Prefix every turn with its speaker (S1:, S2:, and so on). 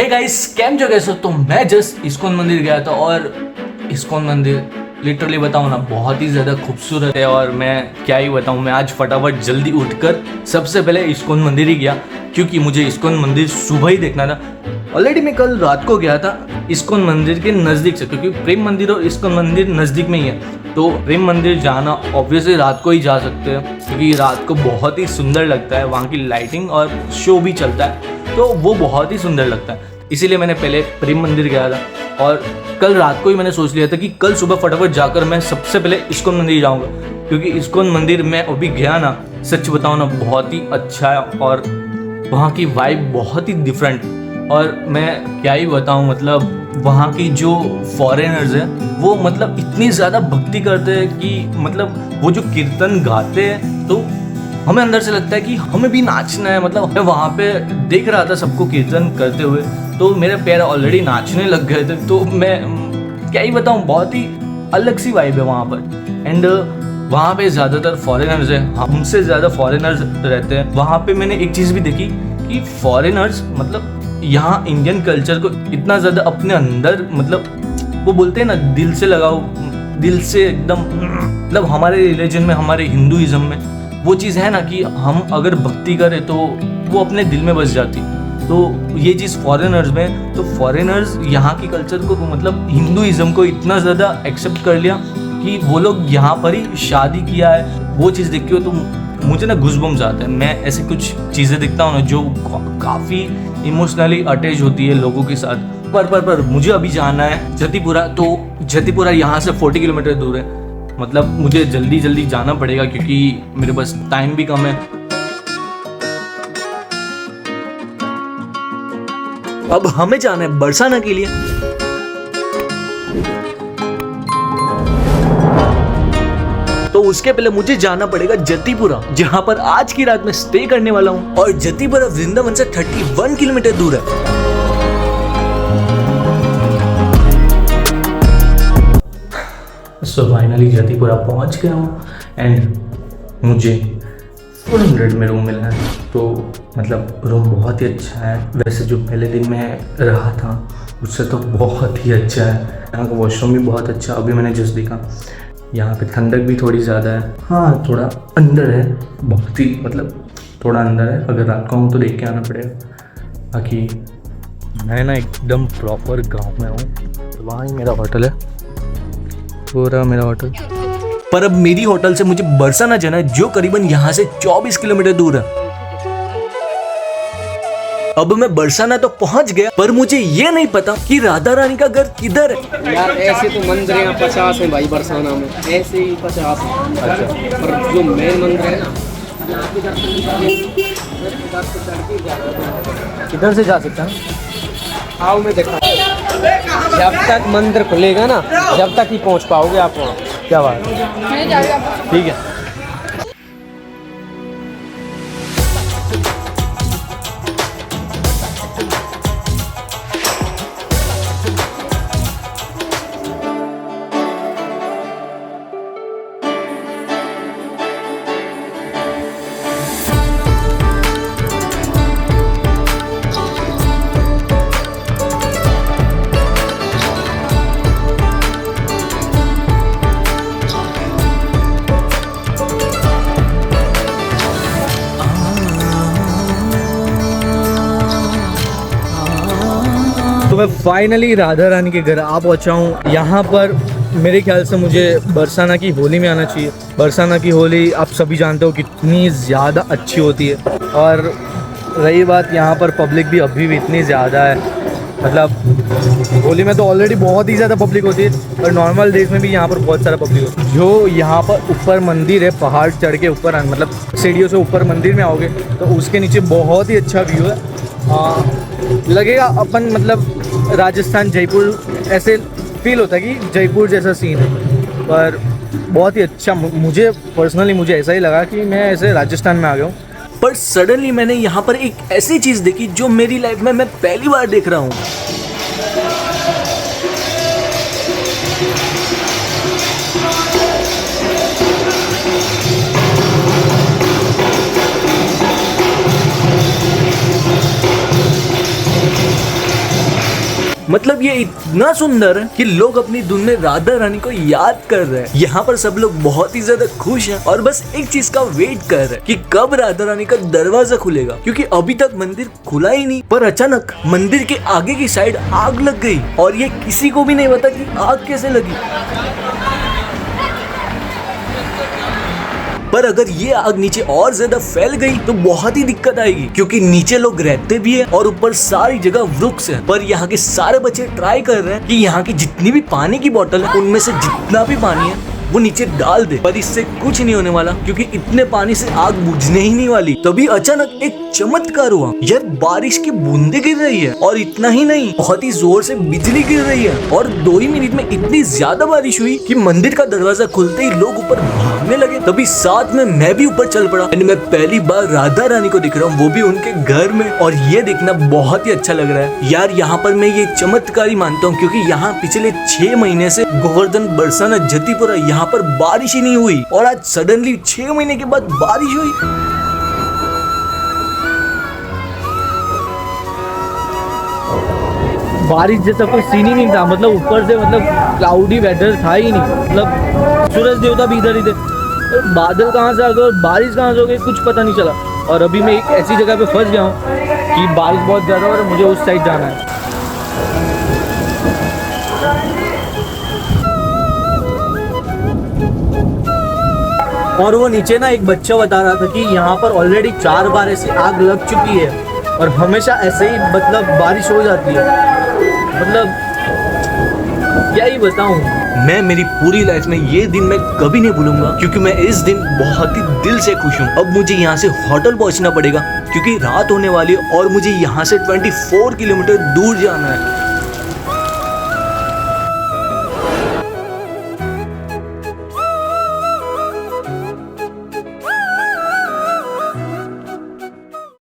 S1: Hey guys, केम जो कैसे हो? तो मैं जस्ट इस्कॉन मंदिर गया था और इस्कॉन मंदिर लिटरली बताऊँ ना बहुत ही ज़्यादा खूबसूरत है। और मैं क्या ही बताऊँ, मैं आज फटाफट जल्दी उठकर सबसे पहले इस्कॉन मंदिर ही गया क्योंकि मुझे इस्कॉन मंदिर सुबह ही देखना था। ऑलरेडी मैं कल रात को गया था इस्कॉन मंदिर के नज़दीक से, क्योंकि प्रेम मंदिर और इस्कॉन मंदिर नज़दीक में ही है। तो प्रेम मंदिर जाना ऑब्वियसली रात को ही जा सकते हैं क्योंकि रात को बहुत ही सुंदर लगता है, वहाँ की लाइटिंग और शो भी चलता है तो वो बहुत ही सुंदर लगता है। इसीलिए मैंने पहले प्रेम मंदिर गया था और कल रात को ही मैंने सोच लिया था कि कल सुबह फटाफट जाकर मैं सबसे पहले इस्कॉन मंदिर जाऊँगा, क्योंकि इस्कॉन मंदिर में अभी गया ना, सच बताऊँ ना बहुत ही अच्छा है और वहाँ की वाइब बहुत ही डिफरेंट। और मैं क्या ही बताऊँ, मतलब वहाँ की जो फॉरेनर्स हैं वो मतलब इतनी ज़्यादा भक्ति करते हैं कि मतलब वो जो कीर्तन गाते हैं तो हमें अंदर से लगता है कि हमें भी नाचना है। मतलब मैं वहाँ पे देख रहा था सबको कीर्तन करते हुए तो मेरे पैर ऑलरेडी नाचने लग गए थे। तो मैं क्या ही बताऊँ, बहुत ही अलग सी वाइब है वहाँ पर। एंड वहाँ पे ज़्यादातर फॉरेनर्स हैं, हमसे ज़्यादा फॉरेनर्स रहते हैं वहाँ पे। मैंने एक चीज़ भी देखी कि फॉरेनर्स मतलब यहाँ इंडियन कल्चर को इतना ज़्यादा अपने अंदर, मतलब वो बोलते हैं ना दिल से लगाओ, दिल से एकदम, मतलब हमारे रिलीजन में, हमारे हिंदुइज्म में वो चीज़ है ना कि हम अगर भक्ति करें तो वो अपने दिल में बस जाती। तो ये चीज़ फॉरेनर्स में, तो फॉरेनर्स यहाँ की कल्चर को मतलब हिंदुइज्म को इतना ज़्यादा एक्सेप्ट कर लिया कि वो लोग यहाँ पर ही शादी किया है। वो चीज़ देख के तो मुझे ना घुसबम्स आते हैं। मैं ऐसे कुछ चीज़ें दिखता हूँ ना जो काफ़ी इमोशनली अटैच होती है लोगों के साथ। पर मुझे अभी जाना है जतीपुरा, तो जतीपुरा यहाँ से 40 किलोमीटर दूर है। मतलब मुझे जल्दी जाना पड़ेगा क्योंकि मेरे पास टाइम भी कम है। अब हमें जाना है बरसाना के लिए। तो उसके पहले मुझे जाना पड़ेगा जतीपुरा, जहां पर आज की रात में स्टे करने वाला हूं। और जतीपुरा वृंदावन से 31 किलोमीटर दूर है। सो फाइनली जतीपुरा पहुंच गया हूँ एंड मुझे 400 में रूम मिला है। तो मतलब रूम बहुत ही अच्छा है। वैसे जो पहले दिन मैं रहा था उससे तो बहुत ही अच्छा है। यहाँ का वॉशरूम भी बहुत अच्छा, अभी मैंने जस्ट देखा। यहाँ पे ठंडक भी थोड़ी ज़्यादा है, हाँ थोड़ा अंदर है, बहुत ही मतलब थोड़ा अंदर है। अगर रात को हूँ तो देख के आना पड़ेगा। बाकी मैं ना एकदम प्रॉपर गाँव में हूँ, तो वहाँ ही मेरा होटल है, पूरा मेरा होटल। पर अब मेरी होटल से मुझे बरसाना जाना है जो करीबन यहाँ से 24 किलोमीटर दूर है। अब मैं बरसाना तो पहुँच गया, पर मुझे ये नहीं पता कि राधा रानी का घर किधर है।
S2: यार ऐसे तो मंदिर यहाँ 50 है भाई, बरसाना में ऐसे ही 50 है। अच्छा। पर जो मेन मंदिर है ना,
S1: किधर से जा सकता है?
S2: आओ मैं देखा। जब तक मंदिर खुलेगा ना, जब तक ही पहुँच पाओगे आप वहाँ।
S1: क्या बात है, ठीक है। तो मैं फाइनली राधा रानी के घर आ पहुंचा हूँ। यहाँ पर मेरे ख्याल से मुझे बरसाना की होली में आना चाहिए। बरसाना की होली आप सभी जानते हो कितनी ज़्यादा अच्छी होती है। और रही बात, यहाँ पर पब्लिक भी अभी भी इतनी ज़्यादा है। मतलब होली में तो ऑलरेडी बहुत ही ज़्यादा पब्लिक होती है और नॉर्मल डेज में भी यहाँ पर बहुत सारा पब्लिक होता है। जो यहाँ पर ऊपर मंदिर है, पहाड़ चढ़ के ऊपर मतलब सीढ़ियों से ऊपर मंदिर में आओगे तो उसके नीचे बहुत ही अच्छा व्यू है। लगेगा अपन मतलब राजस्थान, जयपुर, ऐसे फील होता है कि जयपुर जैसा सीन है। पर बहुत ही अच्छा, मुझे पर्सनली मुझे ऐसा ही लगा कि मैं ऐसे राजस्थान में आ गया हूँ। पर सडनली मैंने यहाँ पर एक ऐसी चीज़ देखी जो मेरी लाइफ में मैं पहली बार देख रहा हूँ। मतलब ये इतना सुंदर है कि लोग अपनी धुन में राधा रानी को याद कर रहे हैं। यहाँ पर सब लोग बहुत ही ज्यादा खुश हैं और बस एक चीज का वेट कर रहे हैं कि कब राधा रानी का दरवाजा खुलेगा, क्योंकि अभी तक मंदिर खुला ही नहीं। पर अचानक मंदिर के आगे की साइड आग लग गई और ये किसी को भी नहीं पता कि आग कैसे लगी। पर अगर ये आग नीचे और ज्यादा फैल गई तो बहुत ही दिक्कत आएगी, क्योंकि नीचे लोग रहते भी हैं और ऊपर सारी जगह वृक्ष है। पर यहाँ के सारे बच्चे ट्राई कर रहे हैं कि यहाँ की जितनी भी पानी की बोतल है उनमें से जितना भी पानी है वो नीचे डाल दे, पर इससे कुछ नहीं होने वाला, क्योंकि इतने पानी से आग बुझने ही नहीं वाली। तभी अचानक एक चमत्कार हुआ यार, बारिश की बूंदें गिर रही है और इतना ही नहीं, बहुत ही जोर से बिजली गिर रही है और 2 ही मिनट में इतनी ज्यादा बारिश हुई कि मंदिर का दरवाजा खुलते ही लोग ऊपर भागने लगे। तभी साथ में मैं भी ऊपर चल पड़ा। मैं पहली बार राधा रानी को दिख रहा हूँ, वो भी उनके घर में, और ये देखना बहुत ही अच्छा लग रहा है यार। यहाँ पर मैं ये चमत्कारी मानता हूँ, क्योंकि यहाँ पिछले 6 महीने से गोवर्धन बरसाना जतिपुरा यहाँ पर बारिश ही नहीं हुई और आज सडनली 6 महीने के बाद बारिश हुई।
S3: बारिश जैसा कोई सीन ही नहीं था, मतलब ऊपर से मतलब क्लाउडी वेदर था ही नहीं, मतलब सूरज देवता भी इधर इधर, बादल कहाँ से आ गए और बारिश कहाँ से हो गई कुछ पता नहीं चला। और अभी मैं एक ऐसी जगह पे फंस गया हूँ कि बारिश बहुत ज़्यादा और मुझे उस साइड जाना है। और वो नीचे ना एक बच्चा बता रहा था कि यहाँ पर ऑलरेडी 4 बार ऐसी आग लग चुकी है और हमेशा ऐसे ही मतलब बारिश हो जाती है। मतलब क्या ही बताऊं
S1: मैं, मेरी पूरी लाइफ में ये दिन मैं कभी नहीं भूलूंगा, क्योंकि मैं इस दिन बहुत ही दिल से खुश हूँ। अब मुझे यहाँ से होटल पहुँचना पड़ेगा क्योंकि रात होने वाली है और मुझे यहाँ से 24 किलोमीटर दूर जाना है।